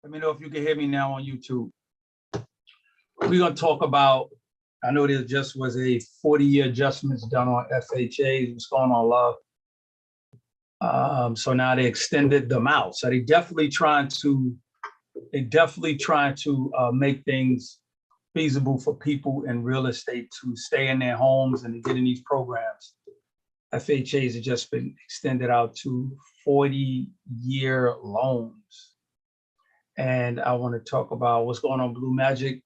Let me know if you can hear me now on YouTube. We're going to talk about, I know there just was a 40-year adjustments done on FHAs. What's going on, love? So now they extended them out. So they definitely trying to make things feasible for people in real estate to stay in their homes and to get in these programs. FHAs have just been extended out to 40-year loans. And I want to talk about what's going on, Blue Magic.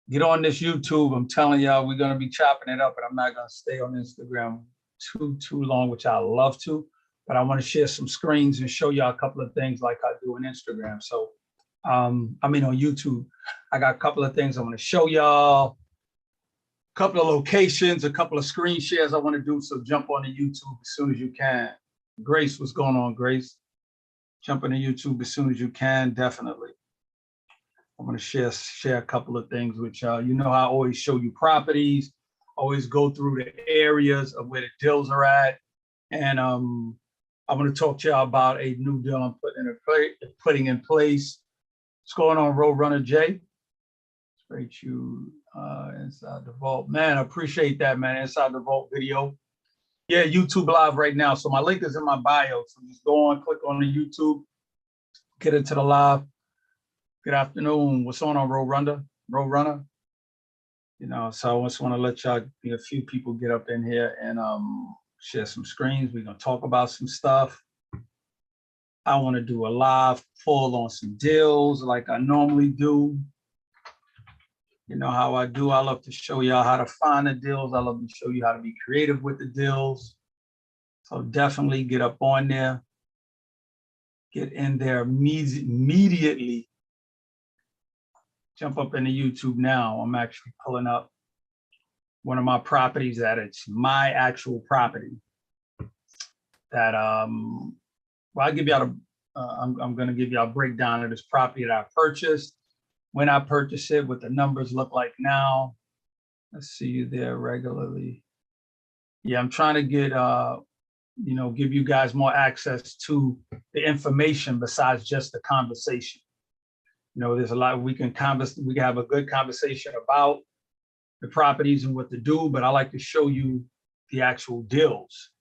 Get on this YouTube. I'm telling y'all, we're going to be chopping it up, and I'm not going to stay on Instagram too long, which I love to, but I want to share some screens and show y'all a couple of things like I do on Instagram. So, on YouTube, I got a couple of things I want to show y'all, a couple of locations, a couple of screen shares I want to do. So jump on the YouTube as soon as you can. Grace, what's going on, Grace? Jump into YouTube as soon as you can, definitely. I'm going to share a couple of things with y'all. You know, I always show you properties, always go through the areas of where the deals are at. And I'm going to talk to y'all about a new deal I'm putting in place. What's going on, Roadrunner J? Straight you inside the vault. Man, I appreciate that, man. Inside the vault video. Yeah, YouTube live right now. So my link is in my bio. So just go on, click on the YouTube, get into the live. Good afternoon. What's on, Roadrunner? You know, so I just want to let y'all, a few people get up in here and share some screens. We're going to talk about some stuff. I want to do a live pull on some deals like I normally do. You know how I do. I love to show y'all how to find the deals. I love to show you how to be creative with the deals. So definitely get up on there. Get in there immediately. Jump up into YouTube now. I'm actually pulling up one of my properties that it's my actual property. That well, I'll give y'all I'm going to give y'all a breakdown of this property that I purchased, when I purchased it, what the numbers look like now. Let's see you there regularly. Yeah, I'm trying to get give you guys more access to the information besides just the conversation. You know, there's a lot we can have a good conversation about the properties and what to do, but I like to show you the actual deals.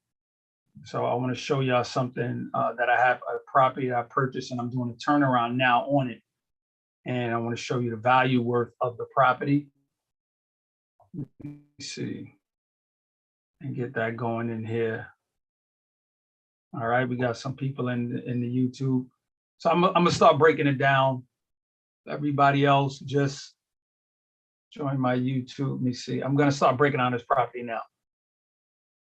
So I want to show y'all something that I have, a property that I purchased, and I'm doing a turnaround now on it. And I want to show you the value worth of the property. Let me see and get that going in here. All right, we got some people in the YouTube. So I'm gonna start breaking it down. Everybody else, just join my YouTube. Let me see. I'm gonna start breaking down this property now.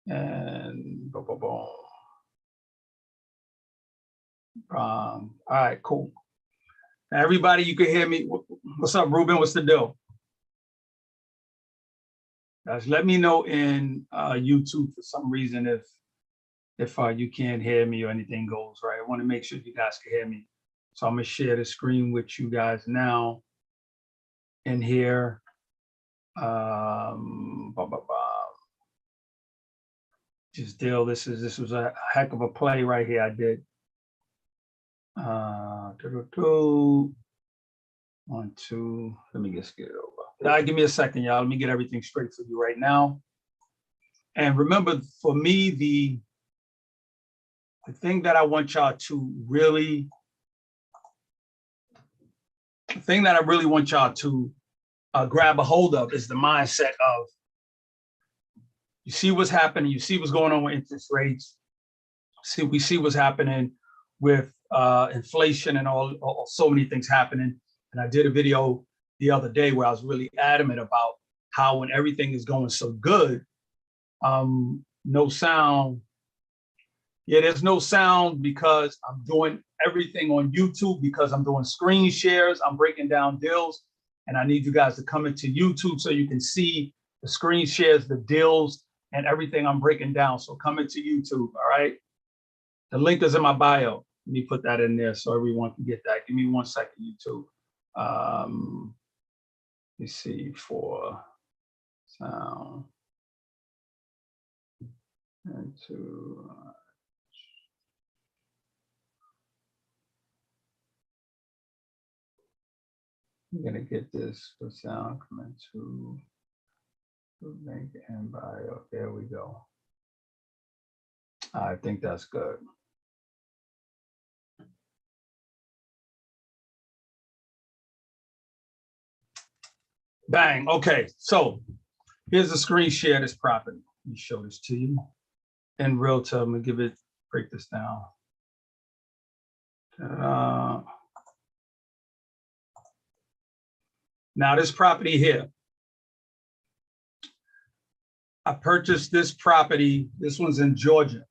And boom, boom, boom. All right, cool. Now, everybody, you can hear me. What's up, Ruben? What's the deal? Guys, let me know in YouTube for some reason if you can't hear me or anything goes right. I want to make sure you guys can hear me. So I'm gonna share the screen with you guys now in here. Just deal. This was a heck of a play right here. I did. 1, 2. Let me just get it over. All right, give me a second, y'all. Let me get everything straight for you right now. And remember, for me, the thing that I want y'all to really, grab a hold of is the mindset of, you see what's happening, you see what's going on with interest rates, we see what's happening with inflation and all so many things happening. And I did a video the other day where I was really adamant about how when everything is going so good, no sound. Yeah, there's no sound because I'm doing everything on YouTube, because I'm doing screen shares, I'm breaking down deals, and I need you guys to come into YouTube so you can see the screen shares, the deals, and everything I'm breaking down. So come into YouTube, all right? The link is in my bio. Let me put that in there so everyone can get that. Give me 1 second, YouTube. Let me see for sound. And to I'm gonna get this for sound comment to link and bio. There we go. I think that's good. Bang. Okay, so here's a screen share of this property. Let me show this to you in real time and break this down. Now this property here, I purchased this property. This one's in Georgia.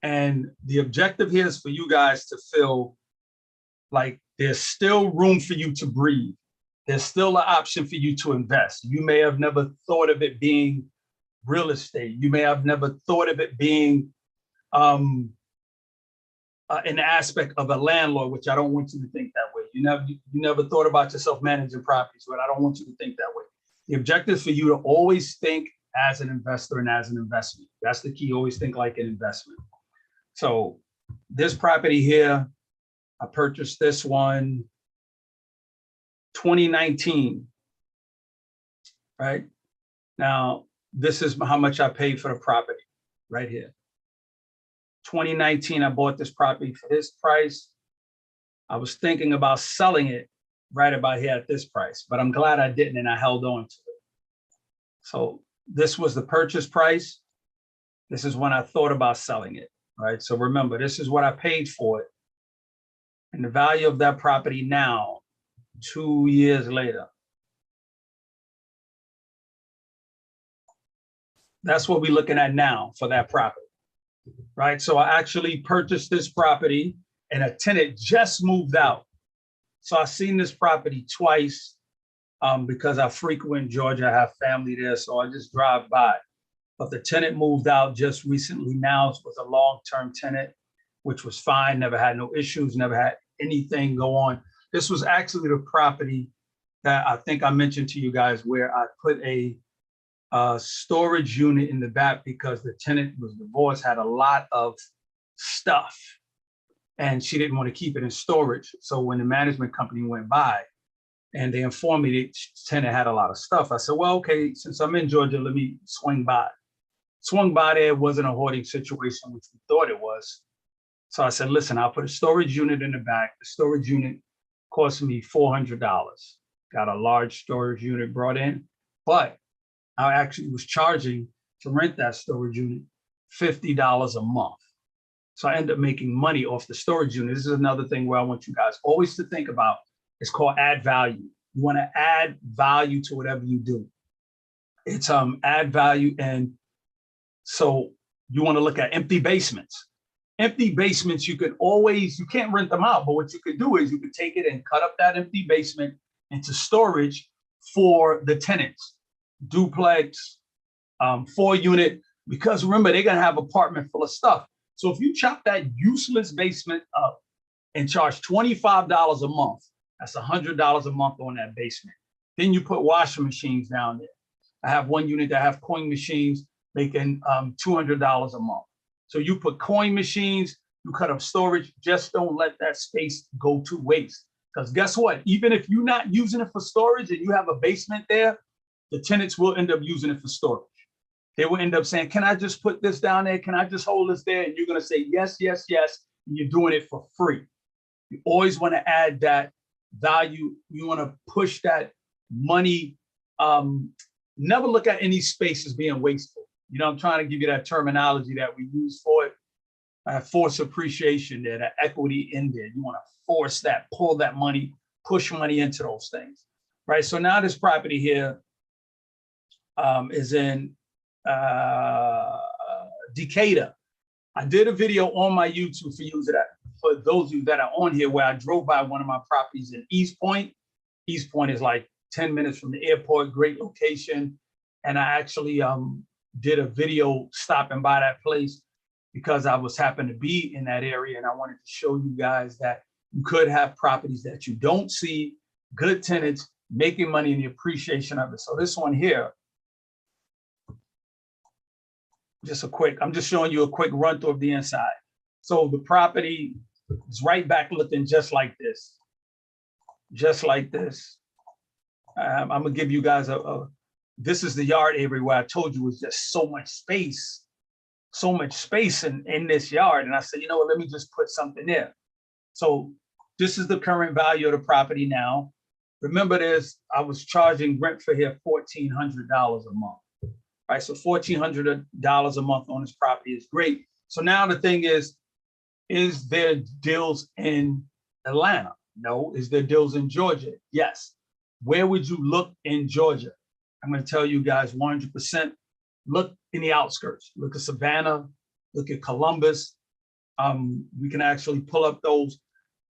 And the objective here is for you guys to feel like there's still room for you to breathe. There's still an option for you to invest. You may have never thought of it being real estate. You may have never thought of it being an aspect of a landlord, which I don't want you to think that way. You never thought about yourself managing properties, but I don't want you to think that way. The objective is for you to always think as an investor and as an investment. That's the key. Always think like an investment. So this property here, I purchased this one 2019, right? Now, this is how much I paid for the property right here. 2019, I bought this property for this price. I was thinking about selling it right about here at this price, but I'm glad I didn't and I held on to it. So this was the purchase price. This is when I thought about selling it, right? So remember, this is what I paid for it. And the value of that property now, 2 years later. That's what we're looking at now for that property, right? So I actually purchased this property and a tenant just moved out. So I've seen this property twice because I frequent Georgia, I have family there, so I just drive by. But the tenant moved out just recently now. It was a long-term tenant, which was fine, never had no issues, never had anything go on. This was actually the property that I think I mentioned to you guys where I put a storage unit in the back because the tenant was divorced, had a lot of stuff, and she didn't want to keep it in storage. So when the management company went by and they informed me that the tenant had a lot of stuff, I said, well, okay, since I'm in Georgia, let me swing by. Swung by there, it wasn't a hoarding situation, which we thought it was. So I said, listen, I'll put a storage unit in the back. The storage unit cost me $400. Got a large storage unit brought in, but I actually was charging to rent that storage unit $50 a month. So I ended up making money off the storage unit. This is another thing where I want you guys always to think about. It's called add value. You want to add value to whatever you do. It's add value. And so you want to look at empty basements. Empty basements, you can't rent them out, but what you could do is you could take it and cut up that empty basement into storage for the tenants. Duplex, 4-unit, because remember, they're going to have an apartment full of stuff. So if you chop that useless basement up and charge $25 a month, that's $100 a month on that basement. Then you put washing machines down there. I have one unit that have coin machines making $200 a month. So you put coin machines, you cut up storage, just don't let that space go to waste. Because guess what? Even if you're not using it for storage and you have a basement there, the tenants will end up using it for storage. They will end up saying, can I just put this down there? Can I just hold this there? And you're going to say, yes, yes, yes. And you're doing it for free. You always want to add that value. You want to push that money. Never look at any space as being wasteful. You know, I'm trying to give you that terminology that we use for it. Force appreciation there, that equity in there. You want to force that, pull that money, push money into those things, right? So now this property here is in Decatur. I did a video on my YouTube for those of you that are on here where I drove by one of my properties in East Point. East Point is like 10 minutes from the airport, great location. And I actually did a video stopping by that place because I was happened to be in that area. And I wanted to show you guys that you could have properties that you don't see, good tenants, making money and the appreciation of it. So this one here, I'm just showing you a quick run through of the inside. So the property is right back looking just like this. Just like this. I'm gonna give you guys this is the yard area where I told you was just so much space in this yard. And I said, you know what, let me just put something there. So this is the current value of the property now. Remember this, I was charging rent for here $1,400 a month. Right, so $1,400 a month on this property is great. So now the thing is there deals in Atlanta? No. Is there deals in Georgia? Yes. Where would you look in Georgia? I'm going to tell you guys 100%. Look in the outskirts. Look at Savannah. Look at Columbus. We can actually pull up those.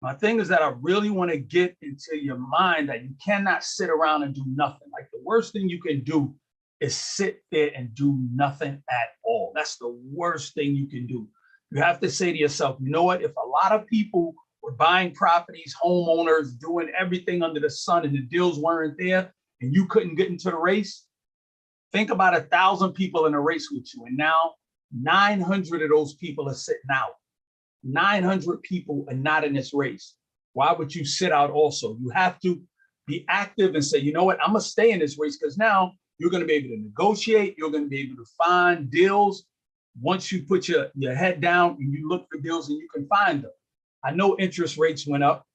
My thing is that I really want to get into your mind that you cannot sit around and do nothing. Like the worst thing you can do is sit there and do nothing at all. That's the worst thing you can do. You have to say to yourself, you know what? If a lot of people were buying properties, homeowners, doing everything under the sun, and the deals weren't there, and you couldn't get into the race, think about 1,000 people in a race with you. And now 900 of those people are sitting out. 900 people are not in this race. Why would you sit out also? You have to be active and say, you know what? I'm going to stay in this race, because now you're going to be able to negotiate. You're going to be able to find deals. Once you put your head down and you look for deals and you can find them. I know interest rates went up.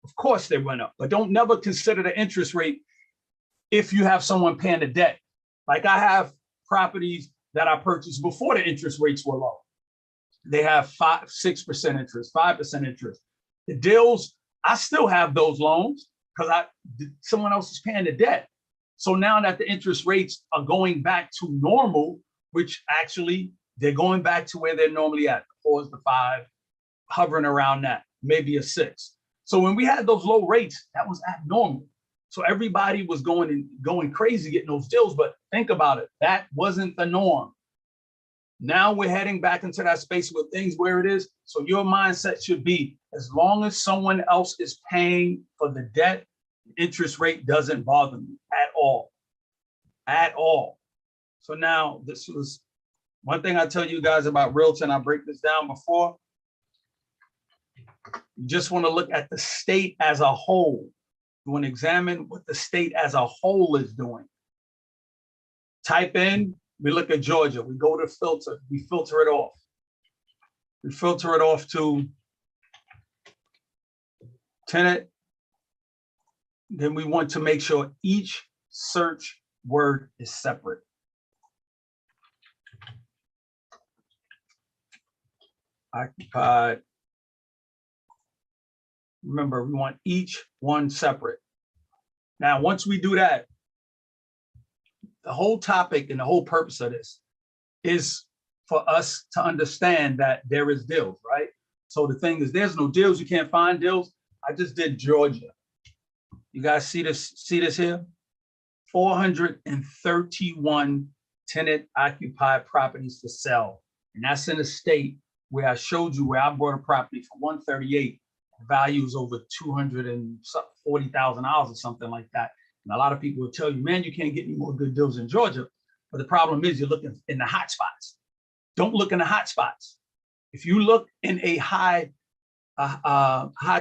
Of course they went up, but don't never consider the interest rate if you have someone paying the debt. Like I have properties that I purchased before the interest rates were low. They have 6% interest, 5% interest. The deals, I still have those loans because someone else is paying the debt. So now that the interest rates are going back to normal, which actually they're going back to where they're normally at, the 4s, the 5, hovering around that, maybe a 6. So when we had those low rates, that was abnormal. So everybody was going crazy getting those deals. But think about it, that wasn't the norm. Now we're heading back into that space with things where it is. So your mindset should be, as long as someone else is paying for the debt, the interest rate doesn't bother me at all. At all. So now this was one thing I tell you guys about realtor, and I break this down before. You just want to look at the state as a whole. You want to examine what the state as a whole is doing. Type in, we look at Georgia, we go to filter, we filter it off. We filter it off to tenant. Then we want to make sure each search word is separate. Occupied. Remember, we want each one separate. Now, once we do that, the whole topic and the whole purpose of this is for us to understand that there is deals, right? So the thing is, there's no deals. You can't find deals. I just did Georgia. You guys see this here? 431 tenant occupied properties to sell. And that's in a state where I showed you where I bought a property for 138. Values over $240,000 or something like that. And a lot of people will tell you, man, you can't get any more good deals in Georgia. But the problem is you're looking in the hot spots. Don't look in the hot spots. If you look in a high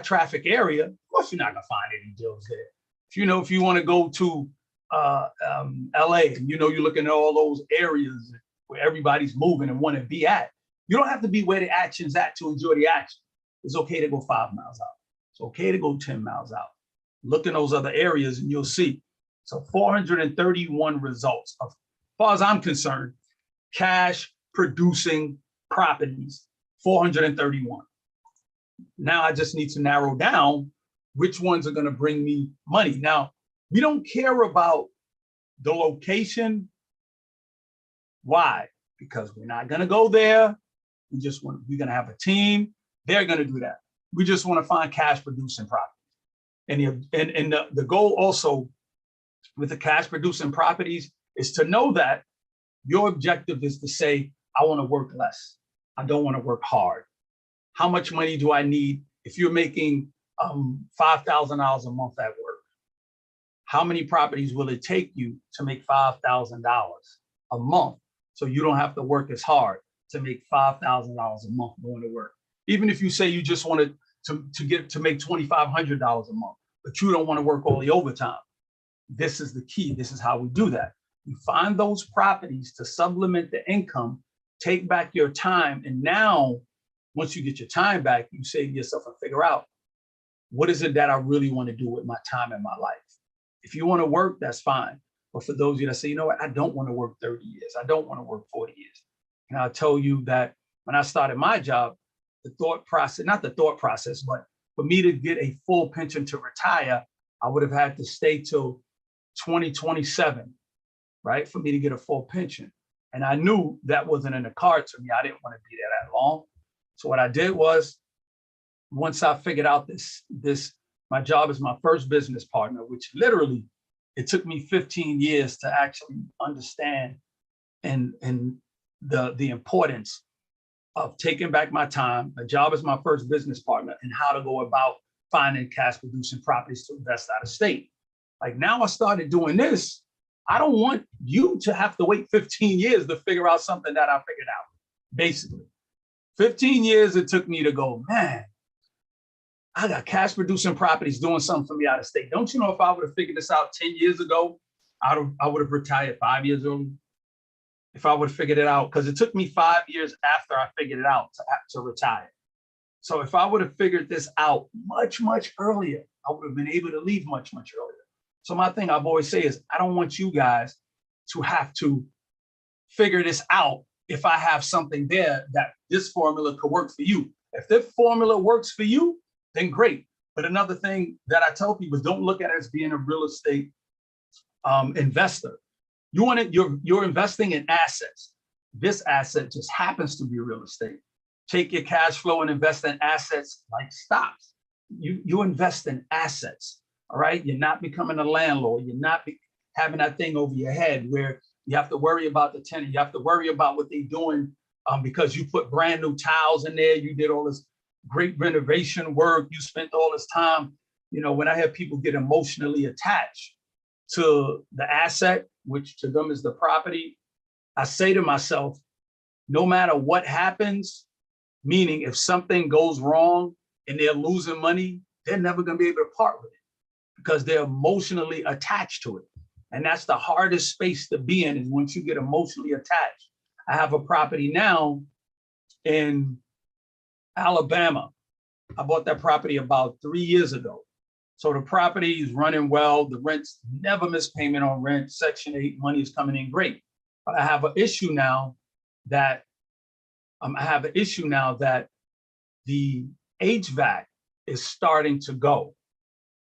traffic area, of course you're not gonna find any deals there. If you want to go to LA, and you're looking at all those areas where everybody's moving and want to be at, you don't have to be where the action's at to enjoy the action. It's okay to go 5 miles out. It's okay to go 10 miles out. Look in those other areas and you'll see. So 431 results. As far as I'm concerned, cash producing properties, 431. Now I just need to narrow down which ones are going to bring me money. Now, we don't care about the location. Why? Because we're not going to go there. We're going to have a team. They're going to do that. We just want to find cash producing properties. And the goal also with the cash producing properties is to know that your objective is to say, I want to work less. I don't want to work hard. How much money do I need? If you're making $5,000 a month at work, how many properties will it take you to make $5,000 a month so you don't have to work as hard to make $5,000 a month going to work? Even if you say you just wanted to make $2,500 a month, but you don't want to work all the overtime. this is the key. This is how we do that. You find those properties to supplement the income, take back your time. And now, once you get your time back, you say to yourself and figure out, what is it that I really want to do with my time in my life? If you want to work, that's fine. But for those of you that say, you know what, I don't want to work 30 years. I don't want to work 40 years. And I'll tell you that when I started my job, the thought process, not the thought process, but for me to get a full pension to retire, I would have had to stay till 2027, right? For me to get a full pension. And I knew that wasn't in the cards for me. I didn't want to be there that long. So what I did was, once I figured out my job as my first business partner, which literally, it took me 15 years to actually understand and the importance of taking back my time, a job as my first business partner, and how to go about finding cash producing properties to invest out of state. Like now I started doing this. I don't want you to have to wait 15 years to figure out something that I figured out. Basically, 15 years it took me to go, man, I got cash producing properties doing something for me out of state. Don't you know if I would have figured this out 10 years ago, I would have retired 5 years early. If I would have figured it out, because it took me 5 years after I figured it out to retire. So if I would have figured this out much, much earlier, I would have been able to leave much, much earlier. So my thing I've always say is, I don't want you guys to have to figure this out if I have something there that this formula could work for you. If this formula works for you, then great. But another thing that I tell people is, don't look at it as being a real estate investor. You're investing in assets. This asset just happens to be real estate. Take your cash flow and invest in assets like stocks. You invest in assets, all right? You're not becoming a landlord. You're not having that thing over your head where you have to worry about the tenant. You have to worry about what they're doing because you put brand new tiles in there. You did all this great renovation work. You spent all this time. You know, when I have people get emotionally attached to the asset, which to them is the property, I say to myself, no matter what happens, meaning if something goes wrong and they're losing money, they're never going to be able to part with it because they're emotionally attached to it. And that's the hardest space to be in, is once you get emotionally attached. I have a property now in Alabama. I bought that property about 3 years ago. So the property is running well. The rent's never miss payment on rent. Section 8 money is coming in great. But I have an issue now that the HVAC is starting to go,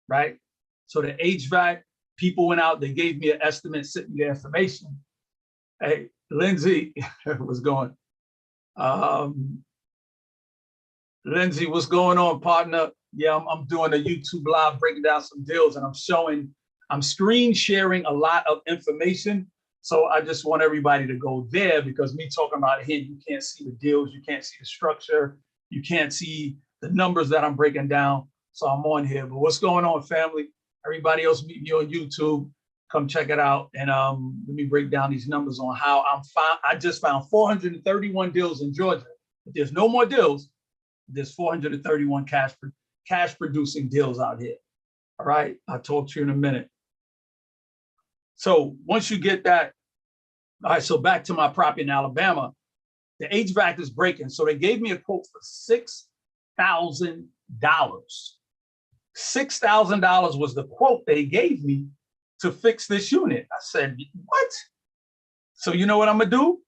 right? So the HVAC, people went out, they gave me an estimate, sent me the information. Hey, Lindsay was going, Lindsay, what's going on, partner? Yeah, I'm doing a YouTube live breaking down some deals, and I'm screen sharing a lot of information. So I just want everybody to go there, because me talking about it here, you can't see the deals, you can't see the structure, you can't see the numbers that I'm breaking down. So I'm on here. But what's going on, family? Everybody else meet me on YouTube. Come check it out. And let me break down these numbers on how I just found 431 deals in Georgia. If there's no more deals, there's 431 cash producing deals out here. All right, I'll talk to you in a minute. So once you get that, all right, so back to my property in Alabama, the HVAC is breaking. So they gave me a quote for $6,000. $6,000 was the quote they gave me to fix this unit. I said, what? So you know what I'm gonna do?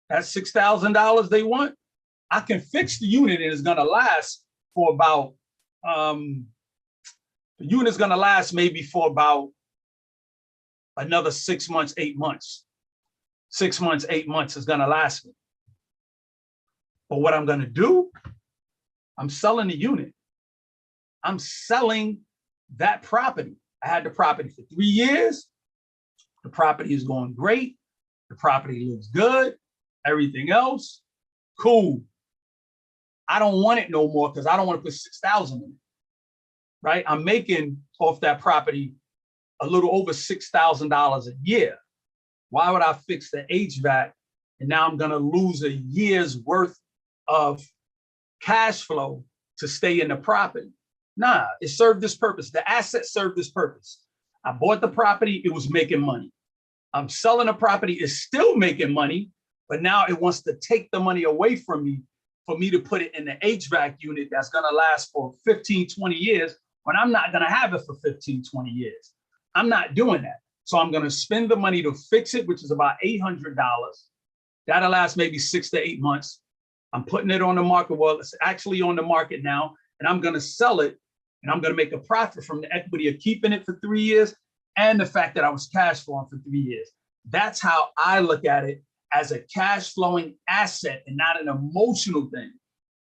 That $6,000 they want, I can fix the unit and it's gonna last for about, the unit's gonna last maybe for about another 6 months, 8 months. 6 months, 8 months is gonna last me. But what I'm gonna do, I'm selling the unit. I'm selling that property. I had the property for 3 years. The property is going great. The property looks good. Everything else, cool. I don't want it no more because I don't want to put 6,000 in it, right? I'm making off that property a little over $6,000 a year. Why would I fix the HVAC and now I'm gonna lose a year's worth of cash flow to stay in the property? Nah, it served this purpose. The asset served this purpose. I bought the property, it was making money. I'm selling a property, it's still making money, but now it wants to take the money away from me for me to put it in the HVAC unit that's gonna last for 15, 20 years when I'm not gonna have it for 15, 20 years. I'm not doing that. So I'm gonna spend the money to fix it, which is about $800. That'll last maybe 6 to 8 months. I'm putting it on the market. Well, it's actually on the market now, and I'm gonna sell it, and I'm gonna make a profit from the equity of keeping it for 3 years and the fact that I was cash flowing for 3 years. That's how I look at it, as a cash flowing asset and not an emotional thing.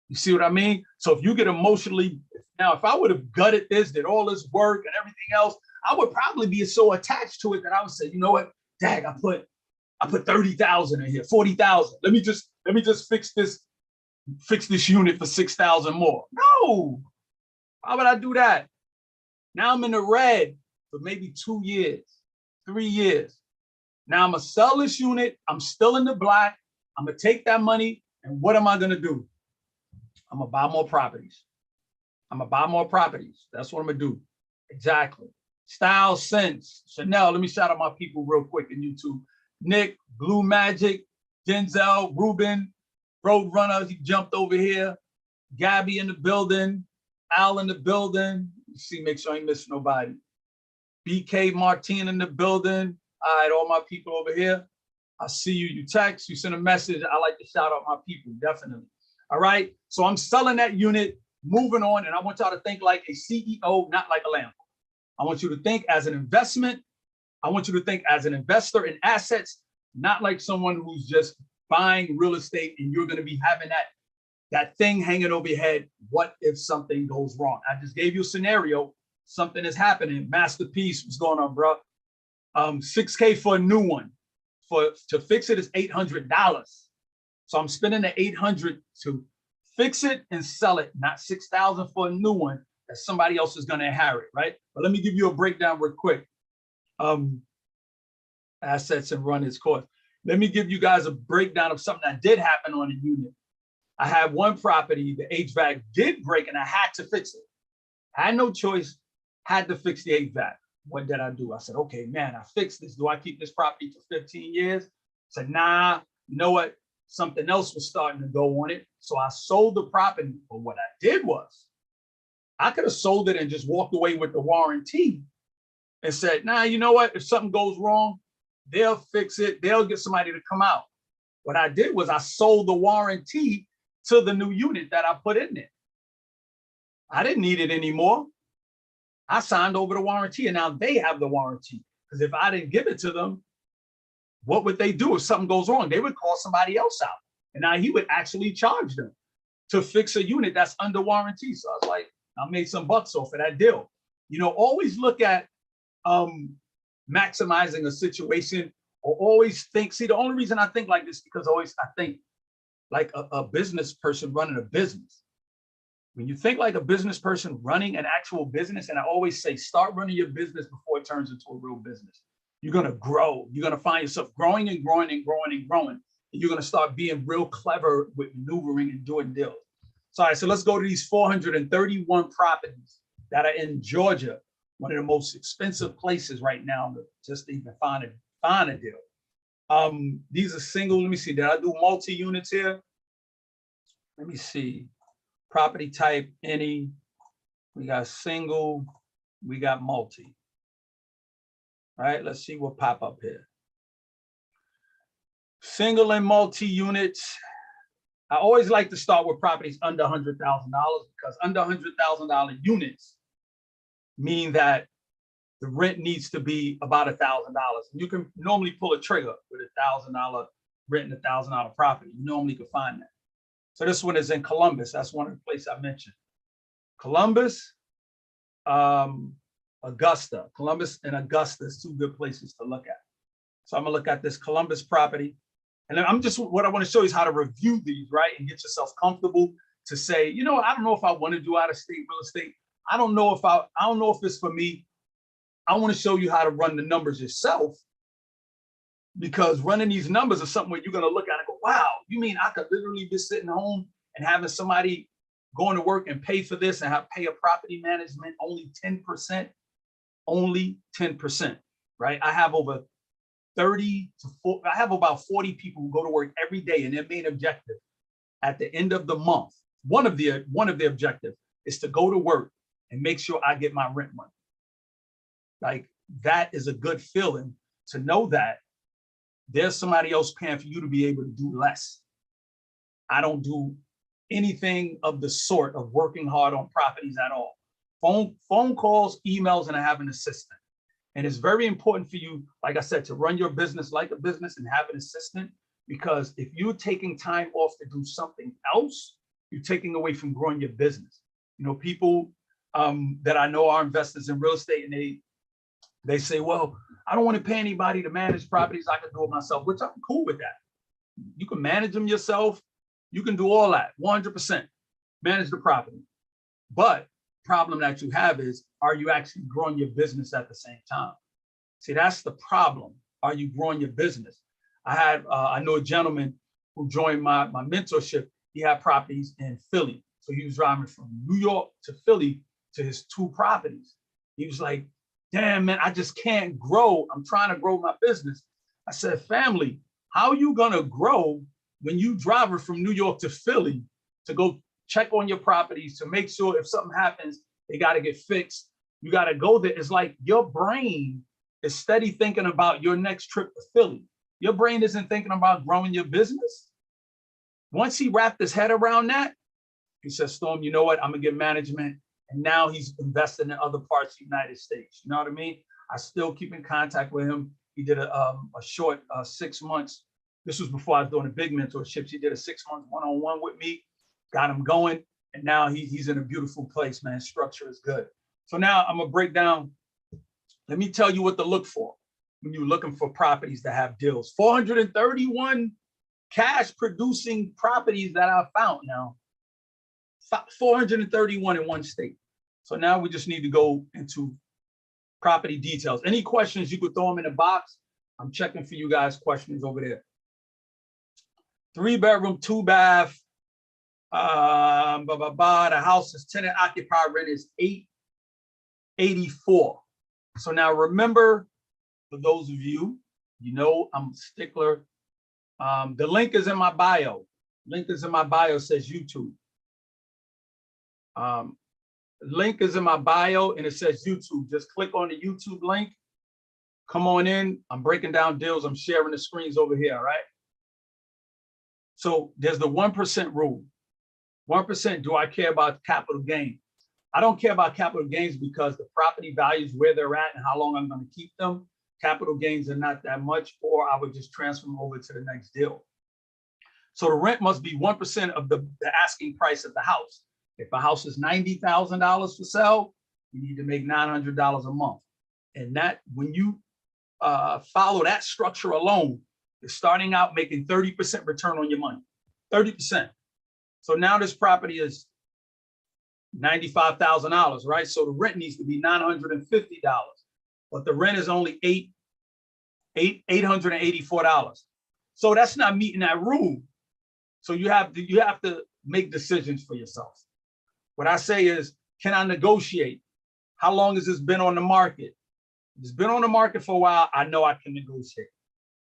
You see what I mean? So if you get emotionally, now if I would have gutted this, did all this work and everything else, I would probably be so attached to it that I would say, you know what, dang, I put 30,000 in here, 40,000. Let me just fix this unit for 6,000 more. No, why would I do that? Now I'm in the red for maybe 2 years, 3 years. Now I'm gonna sell this unit. I'm still in the black. I'm gonna take that money, and what am I gonna do? I'm gonna buy more properties. I'm gonna buy more properties. That's what I'm gonna do. Exactly. Style Sense, Chanel. Let me shout out my people real quick in YouTube. Nick, Blue Magic, Denzel, Ruben, Roadrunner. He jumped over here. Gabby in the building. Al in the building. You see, make sure I ain't miss nobody. BK Martin in the building. All right, all my people over here. I see you. You text, you send a message. I like to shout out my people, definitely. All right. So I'm selling that unit, moving on, and I want y'all to think like a CEO, not like a landlord. I want you to think as an investment. I want you to think as an investor in assets, not like someone who's just buying real estate and you're going to be having that thing hanging over your head. What if something goes wrong? I just gave you a scenario. Something is happening. Masterpiece, what's going on, bro? $6K for a new one. To fix it is $800. So I'm spending the $800 to fix it and sell it, not $6,000 for a new one that somebody else is going to inherit, right? But let me give you a breakdown real quick. Assets and run its course. Let me give you guys a breakdown of something that did happen on a unit. I had one property, the HVAC did break, and I had to fix it. I had no choice, had to fix the HVAC. What did I do? I said, okay, man, I fixed this. Do I keep this property for 15 years? I said, nah, you know what? Something else was starting to go on it. So I sold the property. But what I did was, I could have sold it and just walked away with the warranty and said, nah, you know what? If something goes wrong, they'll fix it. They'll get somebody to come out. What I did was I sold the warranty to the new unit that I put in there. I didn't need it anymore. I signed over the warranty, and now they have the warranty. Because if I didn't give it to them, what would they do if something goes wrong? They would call somebody else out. And now he would actually charge them to fix a unit that's under warranty. So I was like, I made some bucks off of that deal. You know, always look at maximizing a situation, or always think, see, the only reason I think like this, because I think like a business person running a business. When you think like a business person running an actual business, and I always say, start running your business before it turns into a real business. You're going to grow. You're going to find yourself growing and growing and growing and growing. And you're going to start being real clever with maneuvering and doing deals. So, all right, so let's go to these 431 properties that are in Georgia, one of the most expensive places right now to just even find a deal. These are single. Let me see. Did I do multi-units here? Let me see. Property type, any. We got single. We got multi. All right, let's see what pop up here. Single and multi units. I always like to start with properties under $100,000, because under $100,000 units mean that the rent needs to be about $1,000. You can normally pull a trigger with $1,000 rent and $1,000 property. You normally can find that. So this one is in Columbus. That's one of the places I mentioned. Columbus, Augusta. Columbus and Augusta is two good places to look at. So I'm gonna look at this Columbus property. And then what I want to show you is how to review these, right? And get yourself comfortable to say, you know, I don't know if I want to do out of state real estate. I don't know if it's for me. I want to show you how to run the numbers yourself, because running these numbers is something where you're going to look at it and go, wow, you mean I could literally be sitting home and having somebody going to work and pay for this and pay a property management only 10%? only 10%, right? I have over 30 to 40, I have about 40 people who go to work every day, and their main objective at the end of the month, one of the objectives is to go to work and make sure I get my rent money. Like, that is a good feeling to know that there's somebody else paying for you to be able to do less. I don't do anything of the sort of working hard on properties at all. Phone calls, emails, and I have an assistant. And it's very important for you, like I said, to run your business like a business and have an assistant, because if you're taking time off to do something else, you're taking away from growing your business. You know, people that I know are investors in real estate, and they say, well, I don't want to pay anybody to manage properties. I can do it myself, which I'm cool with that. You can manage them yourself. You can do all that, 100%, manage the property. But problem that you have is, are you actually growing your business at the same time? See, that's the problem. Are you growing your business? I know a gentleman who joined my mentorship. He had properties in Philly. So he was driving from New York to Philly to his 2 properties. He was like, damn, man, I just can't grow. I'm trying to grow my business. I said, family, how are you going to grow when you driving from New York to Philly to go check on your properties, to make sure if something happens, they got to get fixed. You got to go there. It's like your brain is steady thinking about your next trip to Philly. Your brain isn't thinking about growing your business. Once he wrapped his head around that, he said, Storm, you know what? I'm going to get management. And now he's investing in other parts of the United States. You know what I mean? I still keep in contact with him. He did a short 6 months. This was before I was doing the big mentorships. He did a 6-month one-on-one with me, got him going. And now he's in a beautiful place, man. Structure is good. So now I'm going to break down. Let me tell you what to look for when you're looking for properties that have deals. 431 cash producing properties that I found now. 431 in one state. So now we just need to go into property details. Any questions, you could throw them in the box. I'm checking for you guys questions over there. 3-bedroom, 2-bath. The house is tenant occupied, rent is $884. So now remember, for those of you, you know I'm a stickler. The link is in my bio. Link is in my bio, says YouTube. Link is in my bio and it says YouTube. Just click on the YouTube link. Come on in. I'm breaking down deals. I'm sharing the screens over here, all right? So there's the 1% rule. 1%, do I care about capital gain? I don't care about capital gains because the property values where they're at and how long I'm going to keep them. Capital gains are not that much, or I would just transfer them over to the next deal. So the rent must be 1% of the asking price of the house. If a house is $90,000 for sale, you need to make $900 a month. And that, when you follow that structure alone, you're starting out making 30% return on your money, 30%. So now this property is $95,000, right? So the rent needs to be $950, but the rent is only $884. So that's not meeting that rule. So you have to make decisions for yourself. What I say is, can I negotiate? How long has this been on the market? If it's been on the market for a while, I know I can negotiate.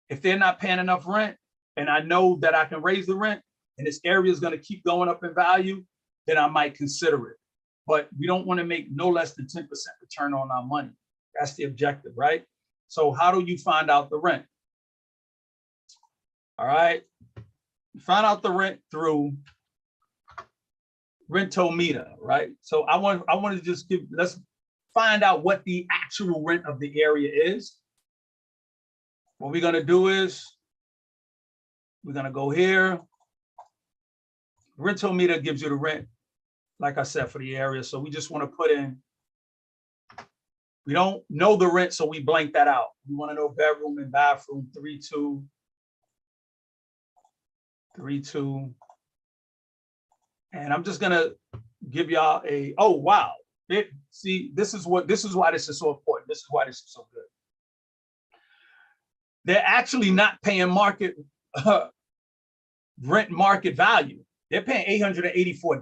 If they're not paying enough rent and I know that I can raise the rent and this area is going to keep going up in value, then I might consider it. But we don't want to make no less than 10% return on our money. That's the objective, right? So how do you find out the rent? All right. You find out the rent through Rentometer, right? So I want to just let's find out what the actual rent of the area is. What we're going to do is we're going to go here. Rentometer gives you the rent, like I said, for the area. So we just want to put in, we don't know the rent, so we blank that out. We want to know bedroom and bathroom, 32. And I'm just gonna give y'all a, oh wow. See, this is why this is so important. This is why this is so good. They're actually not paying market rent market value. They're paying $884.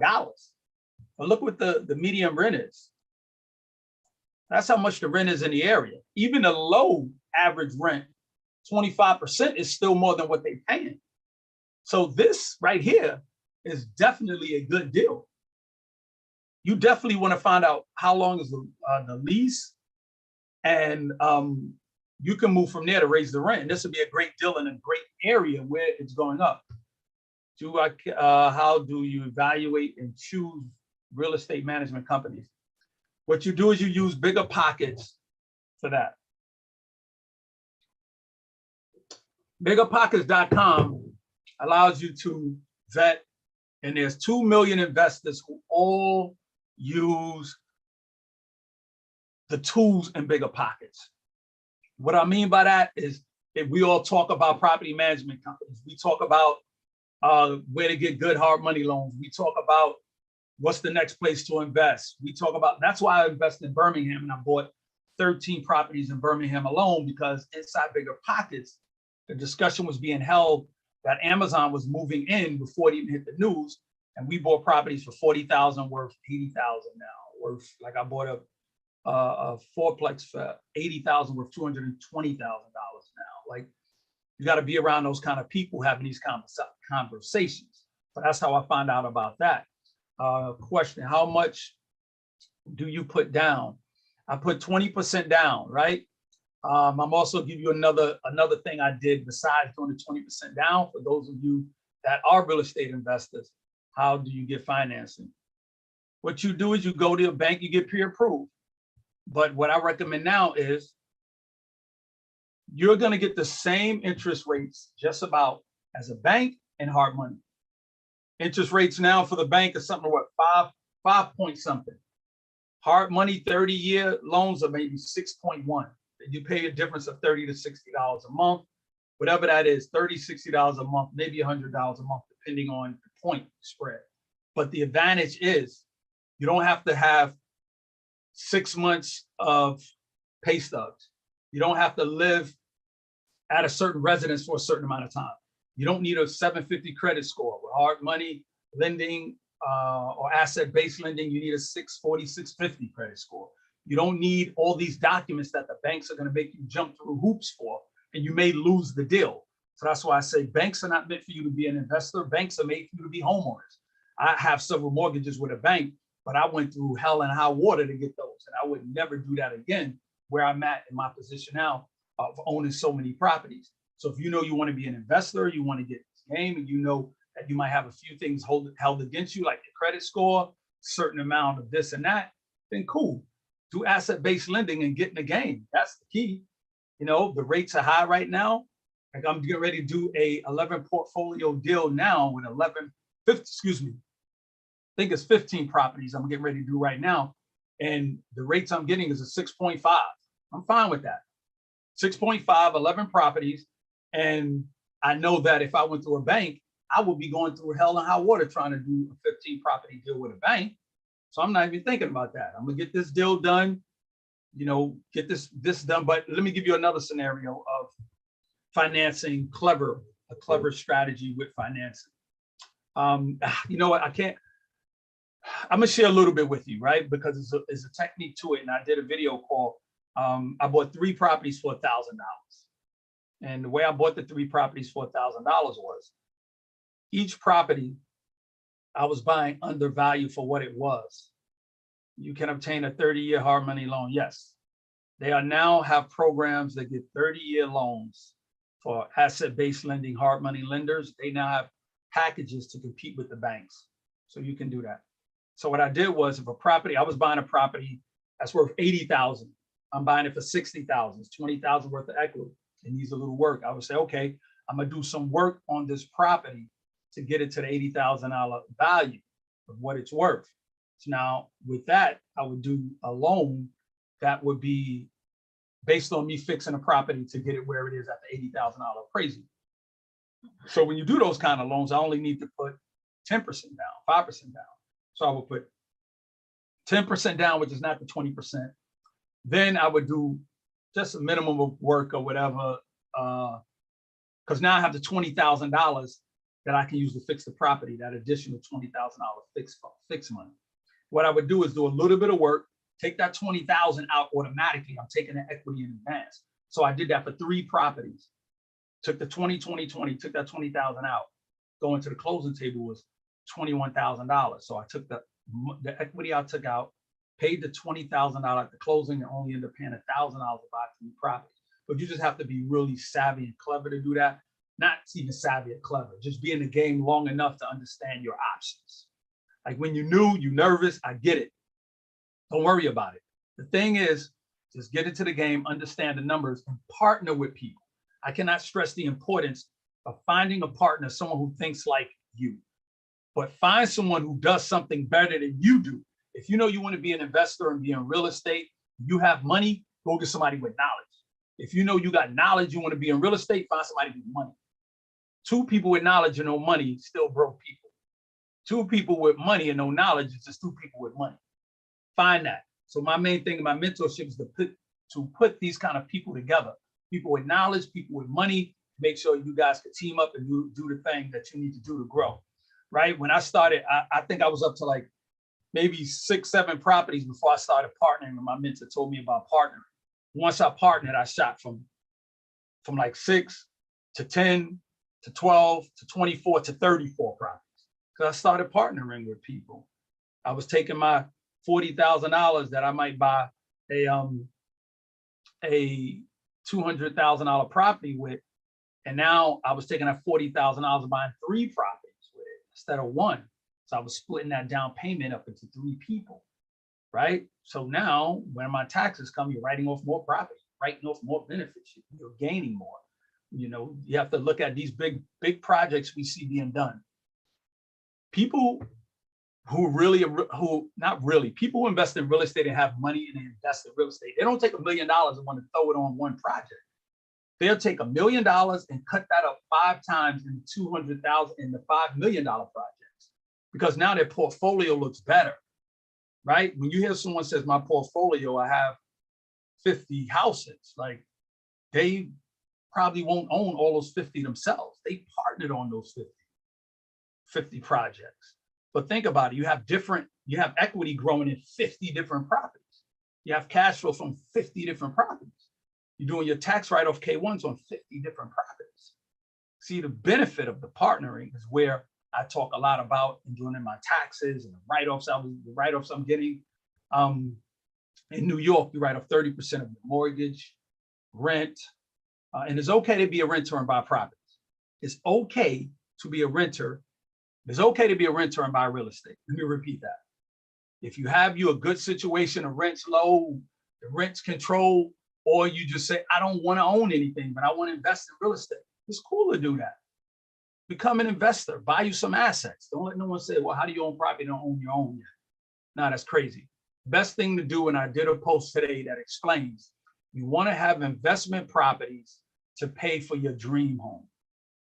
But look what the median rent is. That's how much the rent is in the area. Even the low average rent, 25% is still more than what they're paying. So this right here is definitely a good deal. You definitely want to find out how long is the lease, and you can move from there to raise the rent. And this would be a great deal in a great area where it's going up. How do you evaluate and choose real estate management companies? What you do is you use Bigger Pockets for that. BiggerPockets.com allows you to vet, and there's 2 million investors who all use the tools in Bigger Pockets. What I mean by that is if we all talk about property management companies, we talk about where to get good hard money loans. We talk about what's the next place to invest. We talk about, that's why I invested in Birmingham, and I bought 13 properties in Birmingham alone, because inside Bigger Pockets, the discussion was being held that Amazon was moving in before it even hit the news. And we bought properties for 40,000 worth 80,000 now. Worth, like I bought a fourplex for 80,000 worth $220,000 now. Like, you got to be around those kind of people having these conversations. But that's how I found out about that. Question: how much do you put down? I put 20% down, right? I'm also give you another thing I did besides doing the 20% down. For those of you that are real estate investors, how do you get financing? What you do is you go to a bank, you get pre-approved. But what I recommend now is you're going to get the same interest rates just about as a bank and hard money. Interest rates now for the bank is something what, 5 point something. Hard money 30-year loans are maybe 6.1. You pay a difference of $30 to $60 a month, whatever that is, $30, $60 a month, maybe $100 a month, depending on the point spread. But the advantage is you don't have to have 6 months of pay stubs. You don't have to live at a certain residence for a certain amount of time. You don't need a 750 credit score. With hard money lending or asset-based lending, you need a 640, 650 credit score. You don't need all these documents that the banks are going to make you jump through hoops for, and you may lose the deal. So that's why I say banks are not meant for you to be an investor. Banks are made for you to be homeowners. I have several mortgages with a bank, but I went through hell and high water to get those, and I would never do that again where I'm at in my position now of owning so many properties. So if you know you want to be an investor, you want to get this game, and you know that you might have a few things held against you, like your credit score, certain amount of this and that, then cool. Do asset-based lending and get in the game. That's the key. You know, the rates are high right now. Like, I'm getting ready to do a 11 portfolio deal now with 15 it's 15 properties I'm getting ready to do right now. And the rates I'm getting is a 6.5. I'm fine with that. 6.5, 11 properties. And I know that if I went to a bank, I would be going through hell and high water trying to do a 15 property deal with a bank. So I'm not even thinking about that. I'm gonna get this deal done, you know, get this done. But let me give you another scenario of financing a clever strategy with financing. You know what, I'm gonna share a little bit with you, right? Because it's a technique to it. And I did a video call. I bought 3 properties for $1,000. And the way I bought the 3 properties for $1,000 was each property I was buying under value for what it was. You can obtain a 30-year hard money loan. Yes, they are now have programs that get 30-year loans for asset-based lending, hard money lenders. They now have packages to compete with the banks. So you can do that. So what I did was, if I was buying a property that's worth 80,000, I'm buying it for 60,000, 20,000 worth of equity. It needs a little work. I would say, okay, I'm gonna do some work on this property to get it to the $80,000 value of what it's worth. So now with that, I would do a loan that would be based on me fixing a property to get it where it is at the $80,000 appraisal. So when you do those kind of loans, I only need to put 10% down, 5% down. So I would put 10% down, which is not the 20%. Then I would do just a minimum of work or whatever, because now I have the $20,000 that I can use to fix the property, that additional $20,000 fixed money. What I would do is do a little bit of work, take that 20,000 out automatically. I'm taking the equity in advance. So I did that for 3 properties. Took the 20, took that 20,000 out. Going to the closing table was $21,000. So I took the equity I took out, paid the $20,000 at the closing, and only ended up paying $1,000 to buy 3 properties. But you just have to be really savvy and clever to do that. Not even savvy or clever, just be in the game long enough to understand your options. Like when you're new, you're nervous, I get it. Don't worry about it. The thing is, just get into the game, understand the numbers, and partner with people. I cannot stress the importance of finding a partner, someone who thinks like you. But find someone who does something better than you do. If you know you want to be an investor and be in real estate, you have money, go get somebody with knowledge. If you know you got knowledge, you want to be in real estate, find somebody with money. 2 people with knowledge and no money, still broke people. 2 people with money and no knowledge is just 2 people with money. Find that. So my main thing in my mentorship is to put these kind of people together. People with knowledge, people with money, make sure you guys can team up and do the thing that you need to do to grow, right? When I started, I think I was up to like maybe 6, 7 properties before I started partnering, and my mentor told me about partnering. Once I partnered, I shot from like 6 to 10 to 12 to 24 to 34 properties. Because I started partnering with people. I was taking my $40,000 that I might buy a $200,000 property with, and now I was taking that $40,000 and buying 3 properties with it instead of 1. So I was splitting that down payment up into 3 people, right? So now when my taxes come, you're writing off more property, writing off more benefits, you're gaining more. You know, you have to look at these big projects we see being done. People people who invest in real estate and have money and they invest in real estate, they don't take $1 million and want to throw it on one project. They'll take $1 million and cut that up 5 times in 200,000 in the $5 million projects, because now their portfolio looks better, right? When you hear someone says my portfolio, I have 50 houses, like they probably won't own all those 50 themselves. They partnered on those 50 projects. But think about it, you have equity growing in 50 different properties. You have cash flow from 50 different properties. You're doing your tax write-off K1s on 50 different properties. See, the benefit of the partnering is where I talk a lot about and doing in my taxes and the write-offs I'm getting. In New York, you write off 30% of your mortgage, rent, and it's okay to be a renter and buy properties. It's okay to be a renter. It's okay to be a renter and buy real estate. Let me repeat that. If you have a good situation, the rent's low, the rent's controlled, or you just say, I don't want to own anything, but I want to invest in real estate, it's cool to do that. Become an investor, buy you some assets. Don't let no one say, well, how do you own property? Don't own your own yet. No, that's crazy. Best thing to do, and I did a post today that explains, you want to have investment properties to pay for your dream home.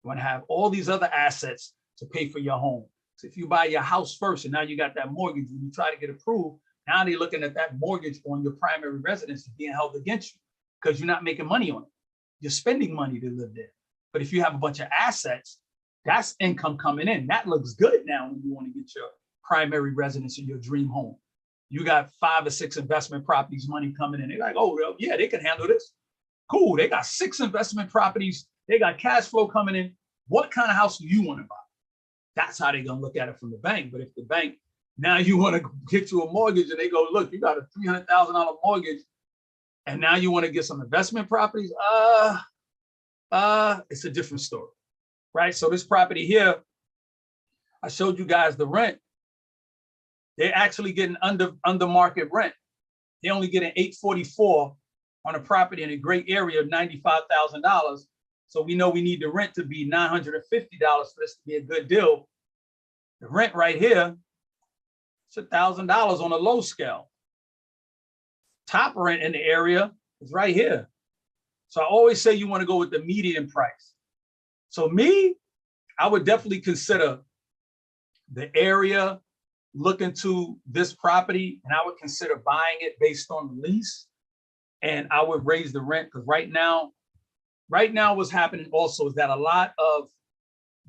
You want to have all these other assets to pay for your home. So if you buy your house first and now you got that mortgage and you try to get approved, now they're looking at that mortgage on your primary residence being held against you because you're not making money on it. You're spending money to live there. But if you have a bunch of assets, that's income coming in. That looks good now when you want to get your primary residence in your dream home. You got 5 or 6 investment properties, money coming in. They're like, oh, well, yeah, they can handle this. Cool, they got 6 investment properties. They got cash flow coming in. What kind of house do you want to buy? That's how they're going to look at it from the bank. But if the bank, now you want to get you a mortgage and they go, look, you got a $300,000 mortgage and now you want to get some investment properties, it's a different story, right? So this property here, I showed you guys the rent. They're actually getting under market rent. They only getting $844 on a property in a great area of $95,000. So we know we need the rent to be $950 for this to be a good deal. The rent right here, it's $1,000 on a low scale. Top rent in the area is right here. So I always say you want to go with the median price. So me, I would definitely consider the area, look into this property, and I would consider buying it based on the lease. And I would raise the rent because right now what's happening also is that a lot of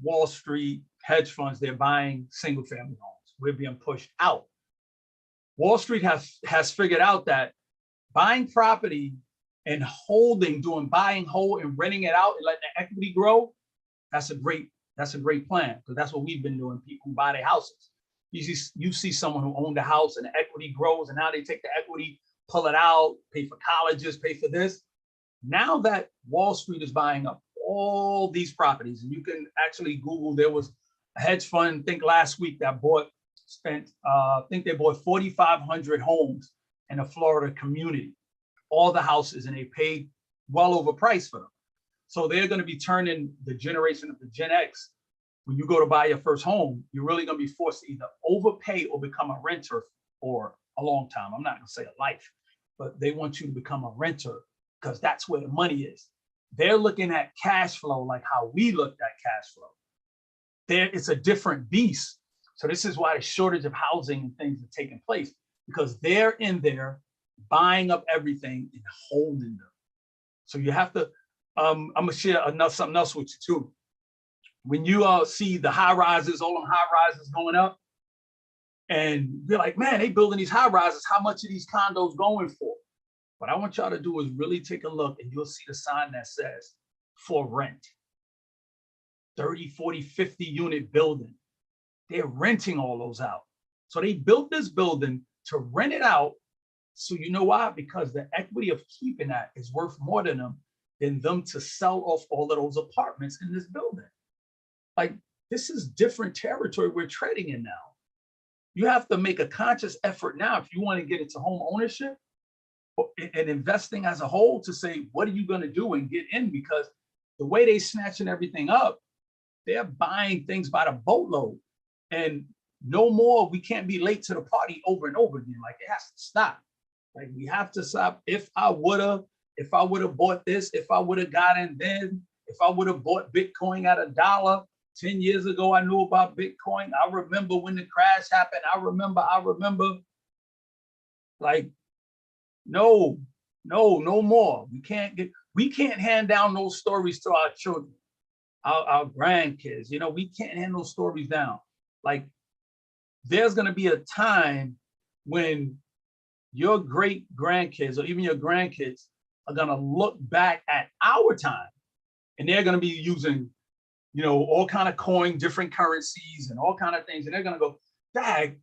Wall Street hedge funds, they're buying single family homes. We're being pushed out. Wall Street has figured out that buying property and doing buy and hold and renting it out and letting the equity grow, that's a great plan, because that's what we've been doing. People who buy their houses. You see someone who owned a house and the equity grows, and now they take the equity, pull it out, pay for colleges, pay for this. Now that Wall Street is buying up all these properties, and you can actually Google, there was a hedge fund, I think last week, that I think they bought 4,500 homes in a Florida community, all the houses, and they paid well overpriced for them. So they're going to be turning the generation of the Gen X. When you go to buy your first home, you're really going to be forced to either overpay or become a renter for a long time. I'm not going to say a life, but they want you to become a renter because that's where the money is. They're looking at cash flow like how we looked at cash flow. It's a different beast. So this is why the shortage of housing and things are taking place, because they're in there buying up everything and holding them. So you have to, I'm gonna share something else with you too. When you see the high rises, all them high rises going up, and you're like, man, they building these high rises, how much are these condos going for? What I want y'all to do is really take a look, and you'll see the sign that says for rent. 30, 40, 50 unit building. They're renting all those out. So they built this building to rent it out. So you know why? Because the equity of keeping that is worth more than them to sell off all of those apartments in this building. Like, this is different territory we're trading in now. You have to make a conscious effort now if you want to get into home ownership and investing as a whole, to say, what are you going to do and get in? Because the way they snatching everything up, they're buying things by the boatload. And no more, we can't be late to the party over and over again. Like, it has to stop. Like, we have to stop. If I would have bought this, if I would have gotten then, if I would have bought Bitcoin at $1, 10 years ago, I knew about Bitcoin. I remember when the crash happened. I remember. Like, no more. We can't hand down those stories to our children, our grandkids. We can't hand those stories down. Like, there's going to be a time when your great grandkids or even your grandkids are going to look back at our time, and they're going to be using, all kind of coin, different currencies and all kind of things. And they're going to go, Dad,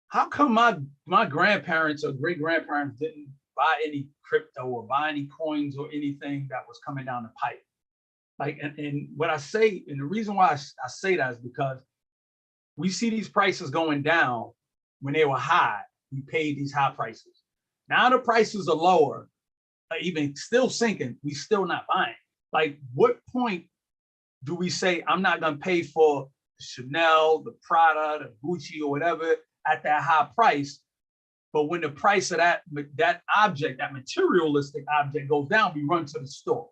how come my grandparents or great grandparents didn't buy any crypto or buy any coins or anything that was coming down the pipe? Like, and what I say, and the reason why I say that is because we see these prices going down. When they were high, we paid these high prices. Now the prices are lower, even still sinking, we still not buying. Like, what point do we say, I'm not going to pay for Chanel, the Prada, the Gucci, or whatever at that high price? But when the price of that object, that materialistic object, goes down, we run to the store.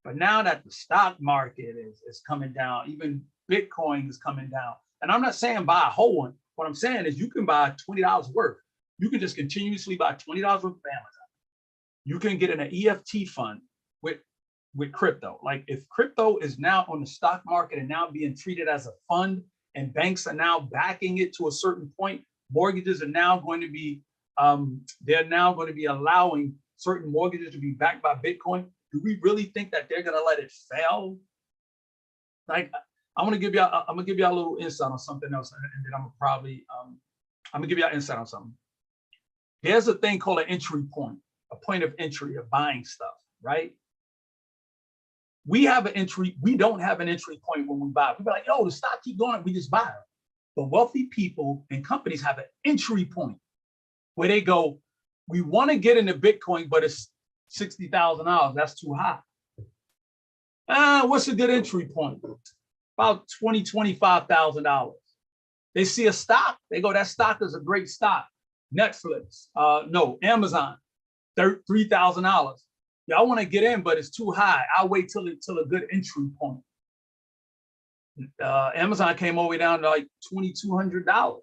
But now that the stock market is coming down, even Bitcoin is coming down. And I'm not saying buy a whole one. What I'm saying is you can buy $20 worth. You can just continuously buy $20 worth of Amazon. You can get in an EFT fund with crypto. Like, if crypto is now on the stock market and now being treated as a fund, and banks are now backing it to a certain point, mortgages are now going to be, they're now going to be allowing certain mortgages to be backed by Bitcoin. Do we really think that they're going to let it fail? Like, I'm gonna give y'all a little insight on something else, and then I'm gonna give y'all insight on something. There's a thing called an entry point, a point of entry of buying stuff, right? We have an entry. We don't have an entry point when we buy. We be like, yo, the stock keep going up, we just buy it. But wealthy people and companies have an entry point where they go, we want to get into Bitcoin, but it's $60,000. That's too high. What's a good entry point? About $20,000, $25,000. They see a stock, they go, that stock is a great stock. Netflix, Amazon, $3,000. Yeah, I want to get in, but it's too high. I'll wait till a good entry point. Amazon came all the way down to like $2,200.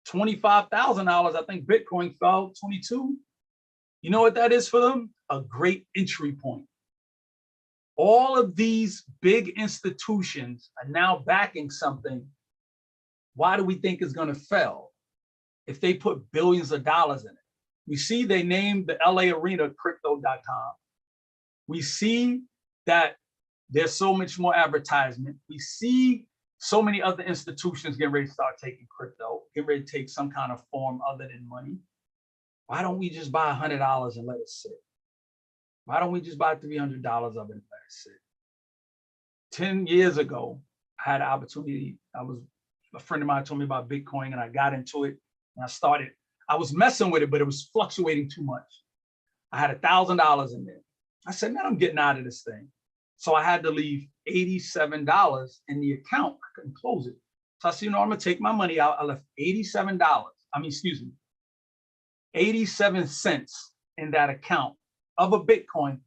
$25,000, I think Bitcoin fell 22. You know what that is for them? A great entry point. All of these big institutions are now backing something. Why do we think it's going to fail? if they put billions of dollars in it. We see they named the LA arena crypto.com. We see that there's so much more advertisement. We see so many other institutions getting ready to start taking crypto, getting ready to take some kind of form other than money. Why don't we just buy $100 and let it sit? Why don't we just buy $300 of it and let it sit? 10 years ago, I had an opportunity. A friend of mine told me about Bitcoin and I got into it and I was messing with it, but it was fluctuating too much. I had $1,000 in there. I said, man, I'm getting out of this thing. So I had to leave $87 in the account. I couldn't close it. So I said, I'm gonna take my money out. I left $87. 87 cents in that account of a Bitcoin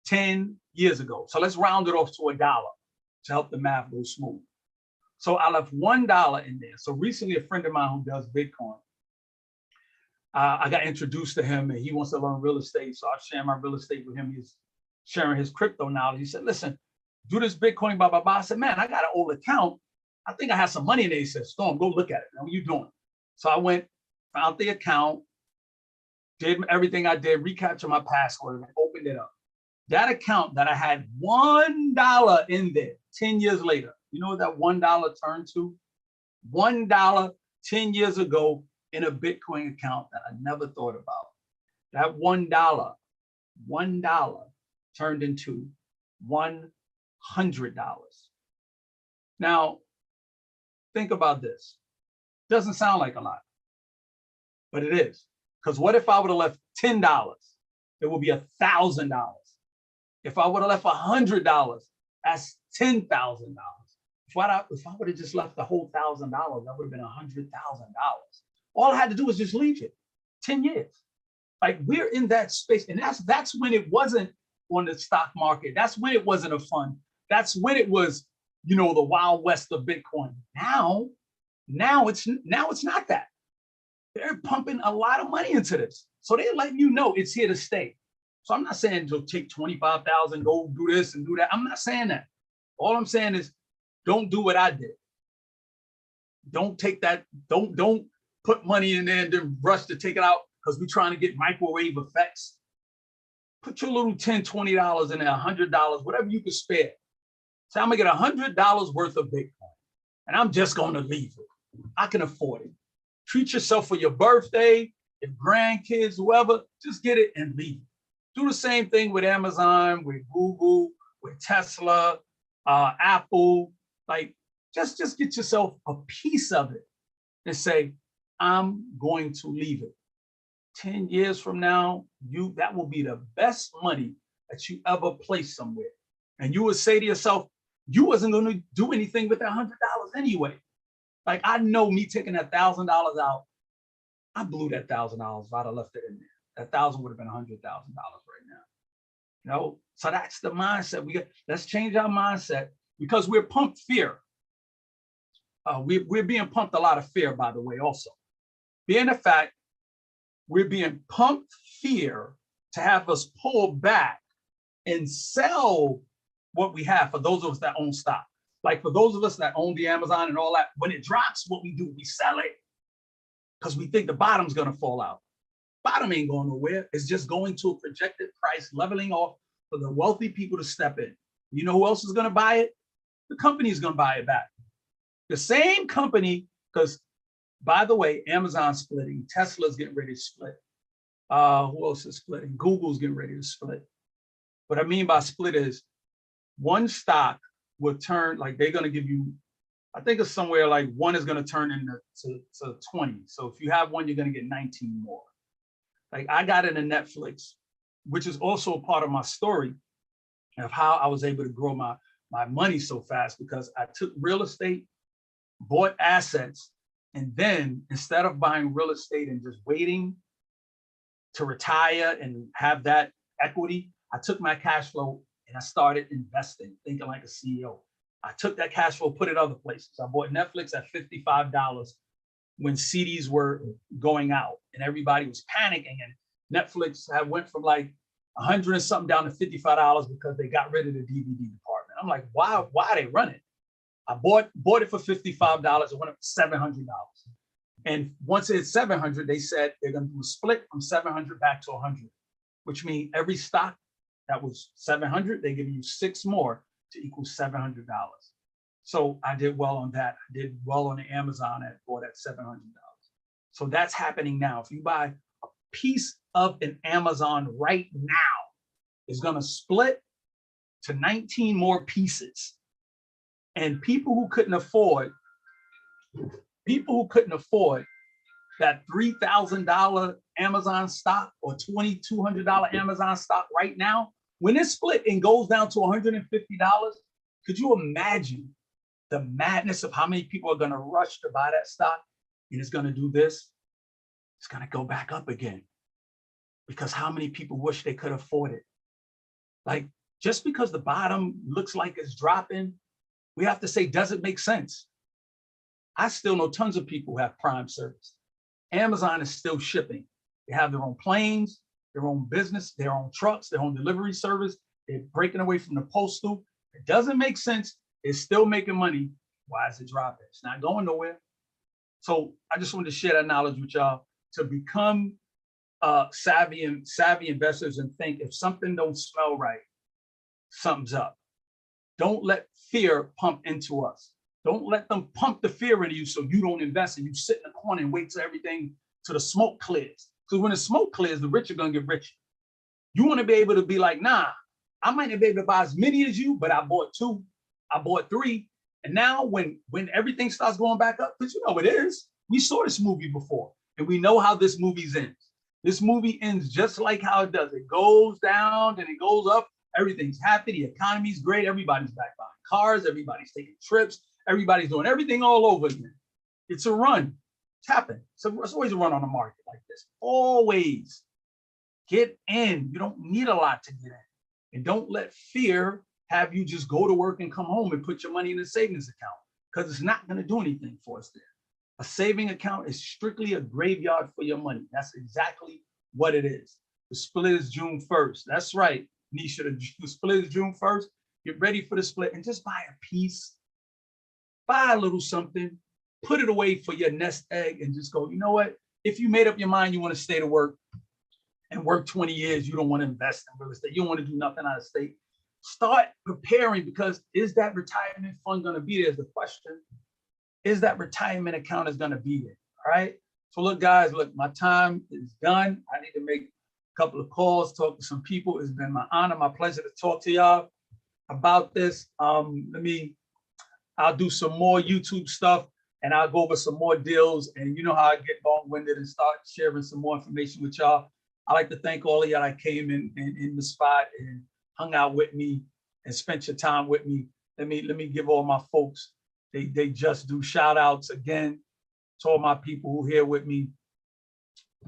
10 years ago. So let's round it off to $1 to help the math go smooth. So I left $1 in there. So recently, a friend of mine who does Bitcoin, I got introduced to him and he wants to learn real estate. So I share my real estate with him. He's sharing his crypto knowledge. He said, listen, do this Bitcoin, blah, blah, blah. I said, man, I got an old account. I think I have some money in there. He said, Storm, go look at it. What are you doing? So I went, found the account, did everything I did, recaptured my password, and opened it up. That account that I had $1 in there 10 years later, you know what that $1 turned to? $1 10 years ago in a Bitcoin account that I never thought about. That $1 turned into $100. Now, think about this. Doesn't sound like a lot, but it is. Because what if I would have left $10? It would be $1,000. If I would have left $100, that's $10,000. If I would have just left the whole $1,000, that would have been $100,000. All I had to do was just leave it. 10 years. Like we're in that space, and that's when it wasn't on the stock market. That's when it wasn't a fund. That's when it was, the Wild West of Bitcoin. Now it's not that. They're pumping a lot of money into this. So they're letting you know it's here to stay. So I'm not saying to take 25,000, go do this and do that. I'm not saying that. All I'm saying is don't do what I did. Don't take that. Don't put money in there and then rush to take it out because we're trying to get microwave effects. Put your little $10, $20 in there, $100, whatever you can spare. So I'm gonna get $100 worth of Bitcoin and I'm just gonna leave it. I can afford it. Treat yourself for your birthday, your grandkids, whoever, just get it and leave it. Do the same thing with Amazon, with Google, with Tesla, Apple. Like, just get yourself a piece of it and say, I'm going to leave it. 10 years from now, that will be the best money that you ever placed somewhere. And you would say to yourself, you wasn't going to do anything with that $100 anyway. Like, I know me taking that $1,000 out, I blew that $1,000 if I'd have left it in there. That 1,000 would have been $100,000 right now. So that's the mindset. Let's change our mindset because we're pumped fear. We're being pumped a lot of fear, by the way, also. Being the fact we're being pumped fear to have us pull back and sell what we have for those of us that own stock. Like for those of us that own the Amazon and all that, when it drops, what we do, we sell it because we think the bottom's going to fall out. Bottom ain't going nowhere. It's just going to a projected price, leveling off for the wealthy people to step in. You know who else is going to buy it? The company is going to buy it back. The same company, because by the way, Amazon's splitting, Tesla's getting ready to split. Who else is splitting? Google's getting ready to split. What I mean by split is one stock will turn, like they're going to give you, I think it's somewhere like one is going to turn into 20. So if you have one, you're going to get 19 more. Like I got into Netflix, which is also a part of my story of how I was able to grow my money so fast because I took real estate, bought assets, and then instead of buying real estate and just waiting to retire and have that equity, I took my cash flow and I started investing, thinking like a CEO. I took that cash flow, put it other places. I bought Netflix at $55 when CDs were going out and everybody was panicking. And Netflix went from like 100 and something down to $55 because they got rid of the DVD department. I'm like, why are they running? I bought it for $55. It went up to $700. And once it's 700, they said they're going to do a split from 700 back to 100, which means every stock that was 700, they give you 6 more to equal $700. So I did well on that. I did well on the Amazon at bought at $700. So that's happening now. If you buy a piece of an Amazon right now, it's going to split to 19 more pieces. And people who couldn't afford that $3,000 Amazon stock or $2,200 Amazon stock right now, when it's split and goes down to $150, could you imagine the madness of how many people are going to rush to buy that stock? And it's going to do this. It's going to go back up again. Because how many people wish they could afford it? Like, just because the bottom looks like it's dropping, we have to say, does it make sense? I still know tons of people who have Prime service. Amazon is still shipping. They have their own planes, their own business, their own trucks, their own delivery service. They're breaking away from the postal. It doesn't make sense. It's still making money. Why is it dropping? It's not going nowhere. So I just wanted to share that knowledge with y'all to become savvy investors and think if something don't smell right, something's up. Don't let fear pump into us. Don't let them pump the fear into you so you don't invest and you sit in the corner and wait till everything, till the smoke clears. Because when the smoke clears, the rich are going to get richer. You want to be able to be like, nah, I might not be able to buy as many as you, but I bought 2, I bought 3. And now when everything starts going back up, because you know it is, we saw this movie before and we know how this movie ends. This movie ends just like how it does. It goes down, then it goes up. Everything's happy. The economy's great. Everybody's back buying cars. Everybody's taking trips. Everybody's doing everything all over again. It's a run. It's happened. So it's always a run on the market like this. Always get in. You don't need a lot to get in. And don't let fear have you just go to work and come home and put your money in a savings account, because it's not going to do anything for us there. A saving account is strictly a graveyard for your money. That's exactly what it is. The split is June 1st. That's right, Nisha. The split is June 1st. Get ready for the split and just buy a piece. Buy a little something, put it away for your nest egg and just go, you know what? If you made up your mind you want to stay to work and work 20 years, you don't want to invest in real estate, you don't want to do nothing out of state, start preparing, because is that retirement fund going to be there is the question. Is that retirement account is going to be there? All right. So look, guys, look, my time is done. I need to make a couple of calls, talk to some people. It's been my honor, my pleasure to talk to y'all about this. I'll do some more YouTube stuff and I'll go over some more deals. And you know how I get long-winded and start sharing some more information with y'all. I'd like to thank all of y'all that came in the spot and hung out with me and spent your time with me. Let me give all my folks, they just do shout outs again to all my people who here with me.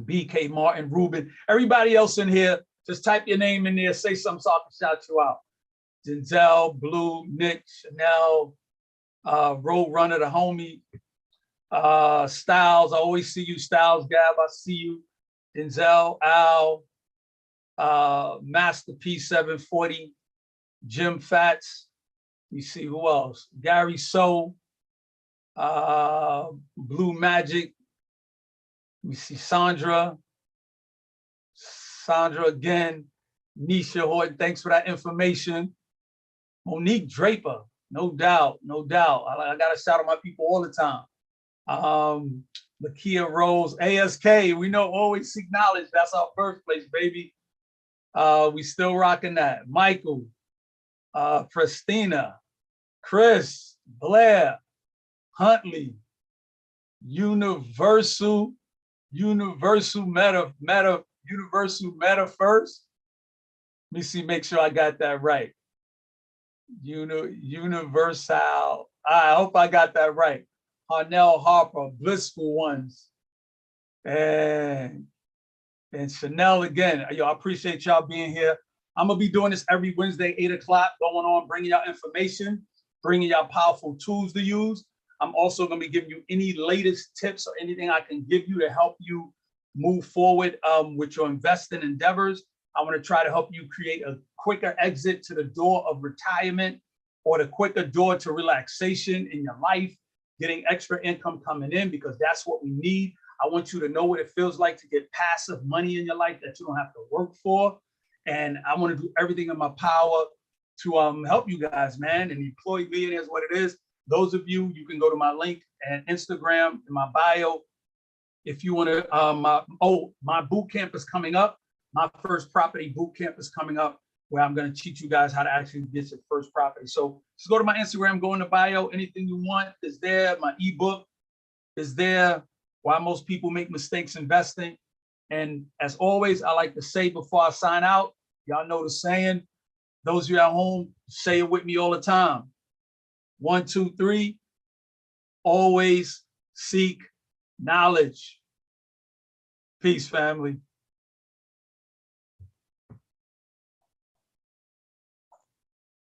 BK, Martin, Ruben, everybody else in here, just type your name in there, say something so I can shout you out. Denzel, Blue, Nick, Chanel, Road Runner, the homie, Styles, I always see you, Styles, Gab, I see you, Denzel, Al, Master P740, Jim Fats, you see who else, Gary So, Blue Magic, we see Sandra again, Nisha Horton, thanks for that information, Monique Draper, no doubt. I got to shout out my people all the time. Lakia Rose, ASK, we know always seek knowledge. That's our birthplace, baby. We still rocking that. Michael, Christina, Chris, Blair, Huntley, Universal Meta first. Let me see, make sure I got that right. Universal. I hope I got that right. Harnell Harper, Blissful Ones, and Chanel again. Yo, I appreciate y'all being here. I'm gonna be doing this every Wednesday, 8 o'clock, going on, bringing y'all information, bringing y'all powerful tools to use. I'm also gonna be giving you any latest tips or anything I can give you to help you move forward with your investing endeavors. I want to try to help you create a quicker exit to the door of retirement or the quicker door to relaxation in your life. getting extra income coming in, because that's what we need. I want you to know what it feels like to get passive money in your life that you don't have to work for. And I want to do everything in my power to help you guys, man. And Employee Millionaire is what it is. Those of you, you can go to my link and Instagram in my bio. If you want to, my boot camp is coming up. My first property boot camp is coming up, where I'm going to teach you guys how to actually get your first property. So just go to my Instagram, go in the bio. Anything you want is there. My ebook is there. Why most people make mistakes investing. And as always, I like to say before I sign out, y'all know the saying. Those of you at home, say it with me all the time. 1, 2, 3. Always seek knowledge. Peace, family.